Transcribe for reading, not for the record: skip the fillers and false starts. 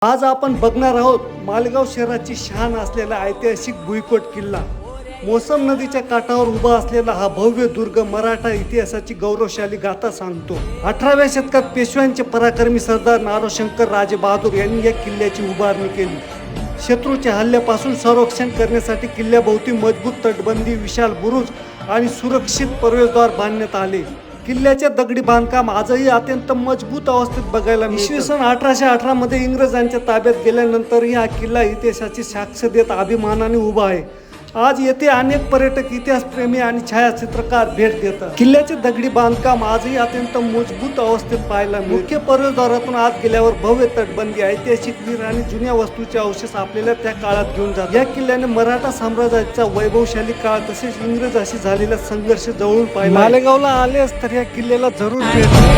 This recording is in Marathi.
आज आपण बघणार आहोत मालेगाव शहराची शान असलेला ऐतिहासिक भुईकोट किल्ला. मोसम नदीच्या काठावर उभा असलेला हा भव्य दुर्ग मराठा इतिहासाची गौरवशाली गाथा सांगतो. 18व्या शतकात पेशव्यांचे पराक्रमी सरदार नारोशंकर राजे बहादूर यांनी या किल्ल्याची उभारणी केली. शत्रूच्या हल्ल्यापासून संरक्षण करण्यासाठी किल्ल्याभोवती मजबूत तटबंदी, विशाल बुरुज आणि सुरक्षित प्रवेशद्वार बांधण्यात आले. किल्ल्याचे दगडी बांधकाम आजही अत्यंत मजबूत अवस्थेत बघायला मिळते. इसवी सन 1818 मध्ये इंग्रजांच्या ताब्यात गेल्यानंतरही हा किल्ला इतिहासाची साक्ष देत अभिमानाने उभा आहे. आज येथे अनेक पर्यटक, इतिहासप्रेमी आणि छायाचित्रकार भेट देतात. किल्ल्याचे दगडी बांधकाम आजही अत्यंत मजबूत अवस्थेत पाहायला मिळते. मुख्य प्रवेशद्वारातून आत गेल्यावर भव्य तटबंदी, ऐतिहासिक वीर आणि जुन्या वस्तूचे अवशेष आपल्याला त्या काळात घेऊन जातात. या किल्ल्याने मराठा साम्राज्याचा वैभवशाली काळ तसेच इंग्रजांशी झालेला संघर्ष जवळून पाहिला. मालेगावला आलेस तर या किल्ल्याला जरूर भेट द्या.